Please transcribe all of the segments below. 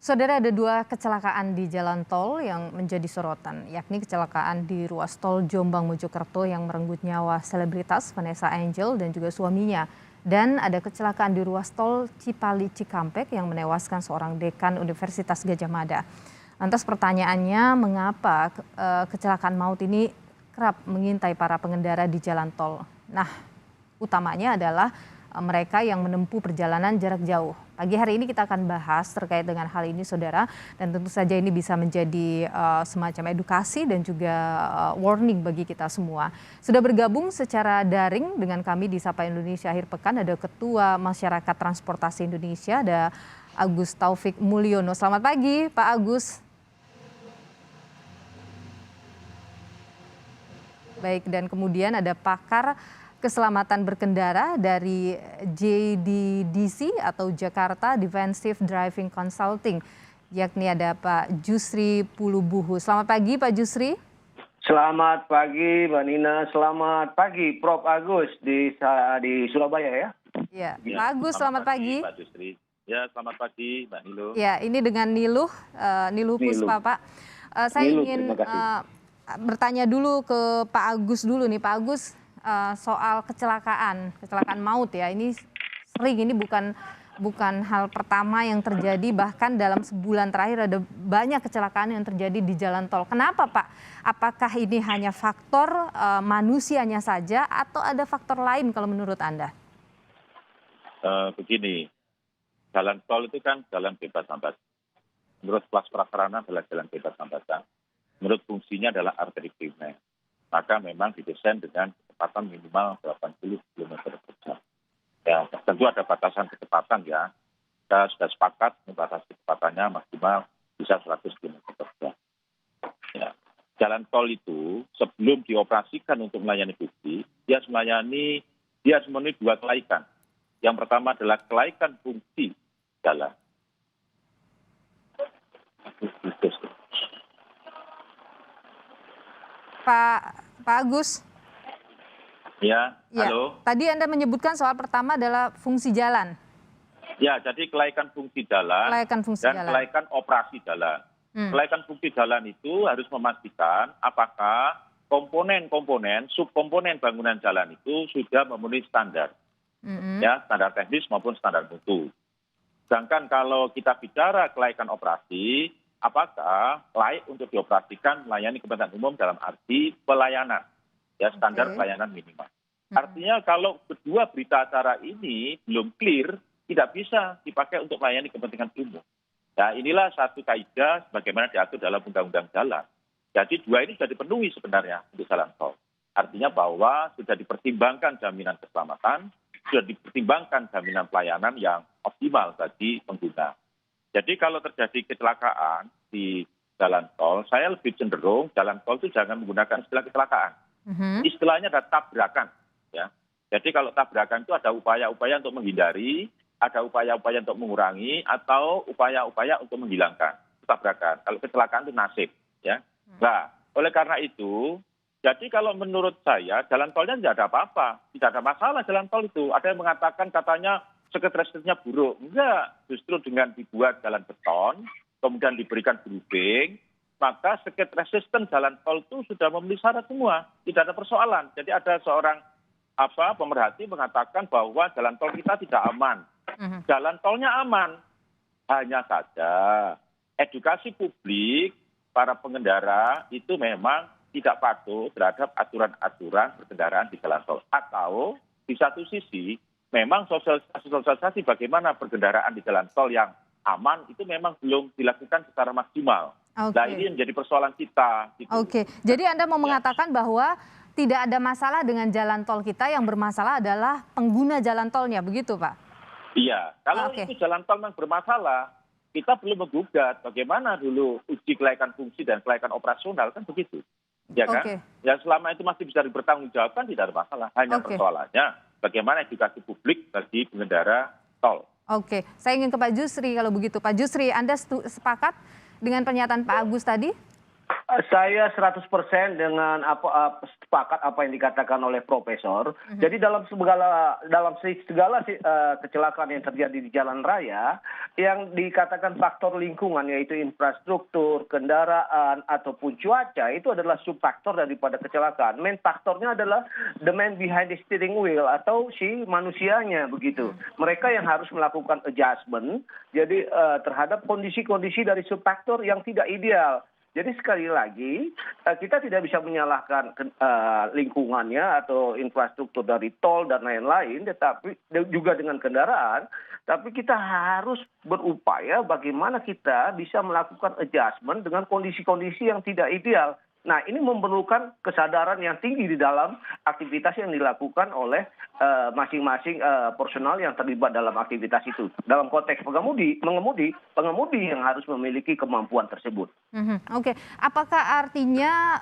Saudara, ada dua kecelakaan di jalan tol yang menjadi sorotan, yakni kecelakaan di ruas tol Jombang-Mojokerto yang merenggut nyawa selebritas Vanessa Angel dan juga suaminya. Dan ada kecelakaan di ruas tol Cipali-Cikampek yang menewaskan seorang dekan Universitas Gadjah Mada. Lantas pertanyaannya, mengapa kecelakaan maut ini kerap mengintai para pengendara di jalan tol? Nah, utamanya adalah mereka yang menempuh perjalanan jarak jauh. Pagi hari ini kita akan bahas terkait dengan hal ini, saudara. Dan tentu saja ini bisa menjadi semacam edukasi dan juga warning bagi kita semua. Sudah bergabung secara daring dengan kami di Sapa Indonesia Akhir Pekan, ada Ketua Masyarakat Transportasi Indonesia, ada Agus Taufik Mulyono. Selamat pagi, Pak Agus. Baik, dan kemudian ada pakar keselamatan berkendara dari JDDC atau Jakarta Defensive Driving Consulting, yakni ada Pak Jusri Pulubuhu. Selamat pagi Pak Jusri. Selamat pagi Mbak Nina, selamat pagi Prof. Agus di Surabaya ya. Ya, Pak Agus selamat pagi. Pak Jusri. Ya, selamat pagi Mbak Niluh. Ya, ini dengan Niluh Puspa Pak. Saya ingin bertanya dulu ke Pak Agus dulu nih, Pak Agus. Soal kecelakaan maut ya, ini sering, ini bukan hal pertama yang terjadi, bahkan dalam sebulan terakhir ada banyak kecelakaan yang terjadi di jalan tol. Kenapa Pak? Apakah ini hanya faktor manusianya saja atau ada faktor lain kalau menurut Anda? Begini, jalan tol itu kan jalan bebas hambatan. Menurut kelas prasarana adalah jalan bebas hambatan. Menurut fungsinya adalah arteri primer. Maka memang didesain dengan kecepatan minimal 80 km per jam. Ya, tentu ada batasan kecepatan ya. Kita sudah sepakat membatasi kecepatannya maksimal bisa 100 km per jam. Ya. Jalan tol itu sebelum dioperasikan untuk melayani publik, dia memenuhi dua kelaikan. Yang pertama adalah kelaikan fungsi jalan. Pak Agus. Ya, halo. Tadi Anda menyebutkan soal pertama adalah fungsi jalan. Ya, jadi kelaikan fungsi jalan kelaikan operasi jalan. Kelaikan fungsi jalan itu harus memastikan apakah komponen-komponen, subkomponen bangunan jalan itu sudah memenuhi standar. Ya, standar teknis maupun standar mutu. Sedangkan kalau kita bicara kelaikan operasi, apakah layak untuk dioperasikan melayani kepentingan umum dalam arti pelayanan, ya standar pelayanan minimal. Artinya kalau kedua berita acara ini belum clear, tidak bisa dipakai untuk melayani kepentingan umum. Nah, inilah satu kaidah sebagaimana diatur dalam Undang-Undang Jalan. Jadi dua ini sudah dipenuhi sebenarnya untuk jalan tol. Artinya bahwa sudah dipertimbangkan jaminan keselamatan, sudah dipertimbangkan jaminan pelayanan yang optimal bagi pengguna. Jadi kalau terjadi kecelakaan di jalan tol, saya lebih cenderung jalan tol itu jangan menggunakan istilah kecelakaan. Istilahnya ada tabrakan. Ya. Jadi kalau tabrakan itu ada upaya-upaya untuk menghindari, ada upaya-upaya untuk mengurangi, atau upaya-upaya untuk menghilangkan. Itu tabrakan. Kalau kecelakaan itu nasib. Ya. Nah, oleh karena itu, jadi kalau menurut saya jalan tolnya tidak ada apa-apa. Tidak ada masalah jalan tol itu. Ada yang mengatakan katanya circuit resistance-nya buruk. Enggak, justru dengan dibuat jalan beton, kemudian diberikan grouping, maka circuit resistance jalan tol itu sudah memenuhi syarat semua. Tidak ada persoalan. Jadi ada seorang pemerhati mengatakan bahwa jalan tol kita tidak aman. Jalan tolnya aman. Hanya saja edukasi publik, para pengendara itu memang tidak patuh terhadap aturan-aturan berkendaraan di jalan tol. Atau di satu sisi, memang sosialisasi bagaimana berkendaraan di jalan tol yang aman itu memang belum dilakukan secara maksimal. Nah, ini menjadi persoalan kita. Gitu. Jadi Anda mau mengatakan bahwa tidak ada masalah dengan jalan tol kita, yang bermasalah adalah pengguna jalan tolnya, begitu Pak? Iya, kalau itu jalan tol memang bermasalah, kita perlu menggugat bagaimana dulu uji kelaikan fungsi dan kelaikan operasional, kan begitu. Ya kan? Ya selama itu masih bisa dipertanggungjawabkan tidak ada masalah. Hanya persoalannya bagaimana edukasi publik bagi pengendara tol. Saya ingin ke Pak Jusri kalau begitu. Pak Jusri, Anda sepakat dengan pernyataan Pak Agus tadi? Saya 100% dengan sepakat apa yang dikatakan oleh Profesor. Jadi dalam segala kecelakaan yang terjadi di jalan raya, yang dikatakan faktor lingkungan yaitu infrastruktur, kendaraan ataupun cuaca itu adalah subfaktor daripada kecelakaan. Main faktornya adalah the man behind the steering wheel atau si manusianya begitu. Mereka yang harus melakukan adjustment jadi terhadap kondisi-kondisi dari subfaktor yang tidak ideal. Jadi sekali lagi kita tidak bisa menyalahkan lingkungannya atau infrastruktur dari tol dan lain-lain, tetapi juga dengan kendaraan. Tapi kita harus berupaya bagaimana kita bisa melakukan adjustment dengan kondisi-kondisi yang tidak ideal. Nah, ini memerlukan kesadaran yang tinggi di dalam aktivitas yang dilakukan oleh masing-masing personal yang terlibat dalam aktivitas itu. Dalam konteks pengemudi yang harus memiliki kemampuan tersebut. Oke, apakah artinya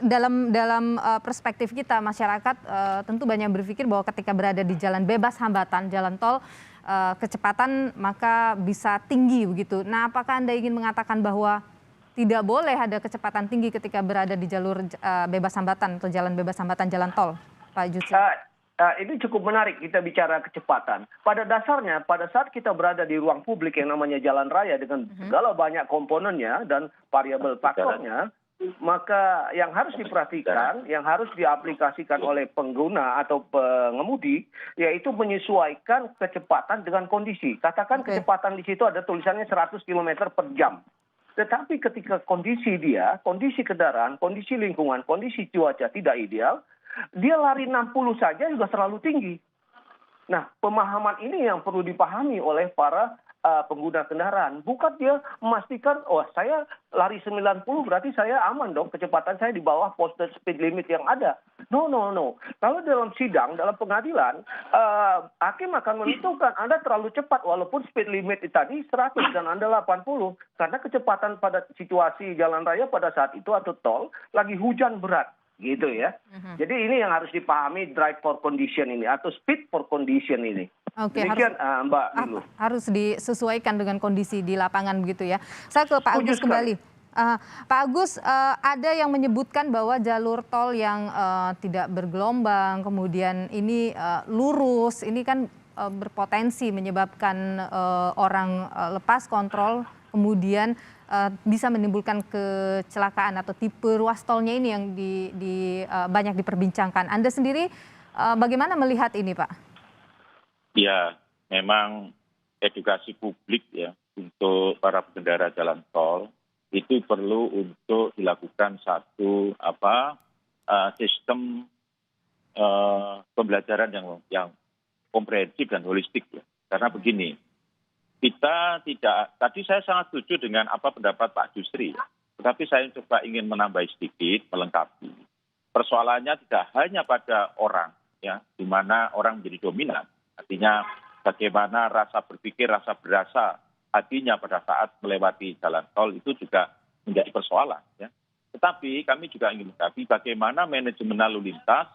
dalam perspektif kita masyarakat tentu banyak berpikir bahwa ketika berada di jalan bebas hambatan, jalan tol, kecepatan maka bisa tinggi begitu. Nah, apakah Anda ingin mengatakan bahwa tidak boleh ada kecepatan tinggi ketika berada di jalur bebas hambatan atau jalan bebas hambatan jalan tol, Pak Jutsi? Ini cukup menarik kita bicara kecepatan. Pada dasarnya, pada saat kita berada di ruang publik yang namanya jalan raya dengan segala banyak komponennya dan variabel faktornya, maka yang harus diperhatikan, yang harus diaplikasikan oleh pengguna atau pengemudi, yaitu menyesuaikan kecepatan dengan kondisi. Katakan kecepatan di situ ada tulisannya 100 km per jam. Tetapi ketika kondisi kendaraan, kondisi lingkungan, kondisi cuaca tidak ideal, dia lari 60 saja juga terlalu tinggi. Nah, pemahaman ini yang perlu dipahami oleh para pengguna kendaraan. Bukan dia memastikan, saya lari 90 berarti saya aman dong, kecepatan saya di bawah posted speed limit yang ada. No. Kalau dalam sidang, dalam pengadilan, hakim akan menentukan Anda terlalu cepat walaupun speed limit tadi 100 dan Anda 80. Karena kecepatan pada situasi jalan raya pada saat itu atau tol lagi hujan berat. Gitu ya. Jadi ini yang harus dipahami drive for condition ini atau speed for condition ini. Oke, demikian Mbak Nilu. Harus disesuaikan dengan kondisi di lapangan begitu ya. Saya ke Pak Agus kembali. Pak Agus, ada yang menyebutkan bahwa jalur tol yang tidak bergelombang, kemudian ini lurus, ini kan berpotensi menyebabkan orang lepas kontrol, kemudian bisa menimbulkan kecelakaan atau tipe ruas tolnya ini yang banyak diperbincangkan. Anda sendiri bagaimana melihat ini, Pak? Ya, memang edukasi publik ya untuk para pengendara jalan tol itu perlu untuk dilakukan satu sistem pembelajaran yang komprehensif dan holistik ya. Karena begini, kita tidak, tadi saya sangat setuju dengan apa pendapat Pak Jusri, tetapi saya coba ingin menambah sedikit, melengkapi. Persoalannya tidak hanya pada orang, ya, di mana orang menjadi dominan. Artinya bagaimana rasa berpikir, rasa berasa hatinya pada saat melewati jalan tol itu juga menjadi persoalan. Ya. Tetapi kami juga ingin mengetahui bagaimana manajemen lalu lintas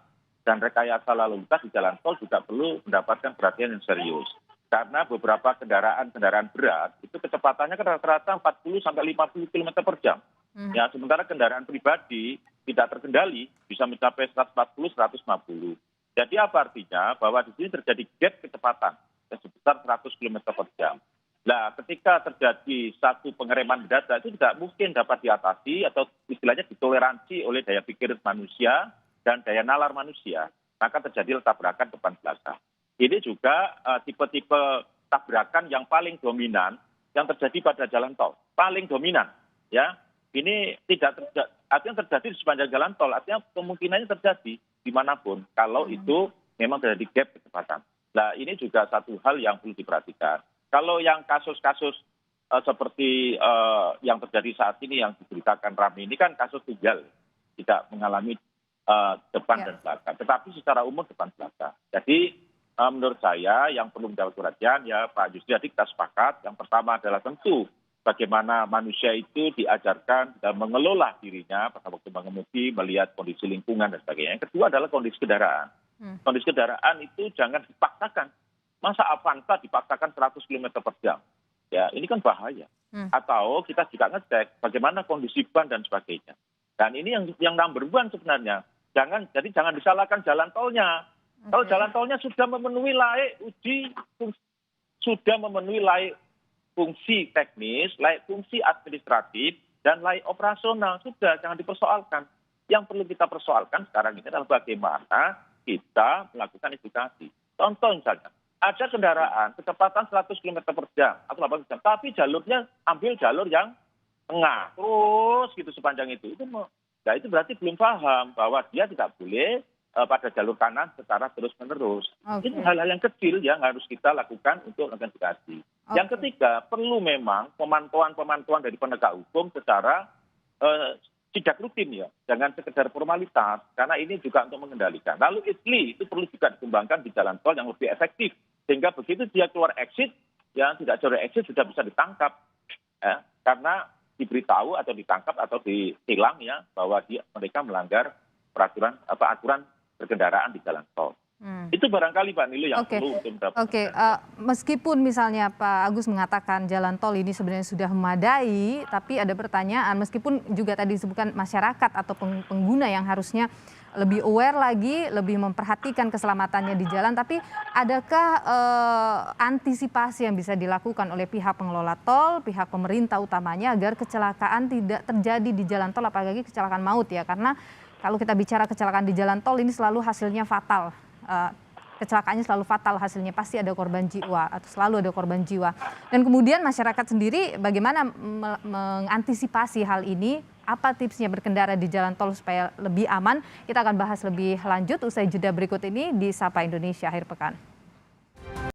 dan rekayasa lalu lintas di jalan tol juga perlu mendapatkan perhatian yang serius. Karena beberapa kendaraan berat itu kecepatannya rata-rata 40 sampai 50 km per jam. Ya, sementara kendaraan pribadi tidak terkendali bisa mencapai 140, 150. Jadi apa artinya? Bahwa di sini terjadi gap kecepatan sebesar 100 km per jam. Nah, ketika terjadi satu pengereman mendadak itu tidak mungkin dapat diatasi atau istilahnya ditoleransi oleh daya pikir manusia dan daya nalar manusia. Maka terjadi tabrakan depan belakang. Ini juga tipe-tipe tabrakan yang paling dominan yang terjadi pada jalan tol. Paling dominan, ya. Ini tidak terjadi, artinya terjadi di sepanjang jalan tol, artinya kemungkinannya terjadi dimanapun kalau itu memang terjadi gap kecepatan. Nah, ini juga satu hal yang perlu diperhatikan. Kalau yang kasus-kasus seperti yang terjadi saat ini yang diberitakan ramai ini kan kasus tunggal, tidak mengalami depan dan belakang, tetapi secara umum depan belakang. Jadi menurut saya yang perlu mendapat perhatian ya Pak Jusri, tadi kita sepakat. Yang pertama adalah tentu bagaimana manusia itu diajarkan dan mengelola dirinya pada waktu mengemudi, melihat kondisi lingkungan dan sebagainya. Yang kedua adalah kondisi kendaraan. Kondisi kendaraan itu jangan dipaksakan. Masa Avanza dipaksakan 100 km per jam? Ya, ini kan bahaya. Atau kita juga ngecek bagaimana kondisi ban dan sebagainya. Dan ini yang number one sebenarnya. Jangan disalahkan jalan tolnya. Kalau jalan tolnya sudah memenuhi layak uji, sudah memenuhi layak fungsi teknis, layak fungsi administratif, dan layak operasional, sudah jangan dipersoalkan. Yang perlu kita persoalkan sekarang ini adalah bagaimana kita melakukan edukasi. Contoh misalnya, ada kendaraan kecepatan 100 km per jam atau 80 jam, tapi jalurnya ambil jalur yang tengah, terus gitu sepanjang itu. Nah, itu berarti belum paham bahwa dia tidak boleh pada jalur kanan secara terus-menerus. Ini hal-hal yang kecil yang harus kita lakukan untuk melakukan edukasi. Yang ketiga, perlu memang pemantauan dari penegak hukum secara sidak rutin ya, jangan sekedar formalitas, karena ini juga untuk mengendalikan. Lalu ITLI itu perlu juga dikembangkan di jalan tol yang lebih efektif, sehingga begitu dia keluar exit, yang tidak jalur exit sudah bisa ditangkap, karena diberitahu atau ditangkap atau ditilang ya bahwa mereka melanggar aturan berkendaraan di jalan tol. Itu barangkali Pak Nilu yang perlu untuk mendapatkan. Meskipun misalnya Pak Agus mengatakan jalan tol ini sebenarnya sudah memadai, tapi ada pertanyaan meskipun juga tadi disebutkan masyarakat atau pengguna yang harusnya lebih aware lagi, lebih memperhatikan keselamatannya di jalan, tapi adakah antisipasi yang bisa dilakukan oleh pihak pengelola tol, pihak pemerintah utamanya agar kecelakaan tidak terjadi di jalan tol, apalagi kecelakaan maut ya, karena kalau kita bicara kecelakaan di jalan tol ini selalu hasilnya fatal. Kecelakaannya selalu fatal hasilnya, pasti ada korban jiwa atau selalu ada korban jiwa. Dan kemudian masyarakat sendiri bagaimana mengantisipasi hal ini? Apa tipsnya berkendara di jalan tol supaya lebih aman? Kita akan bahas lebih lanjut usai jeda berikut ini di Sapa Indonesia Akhir Pekan.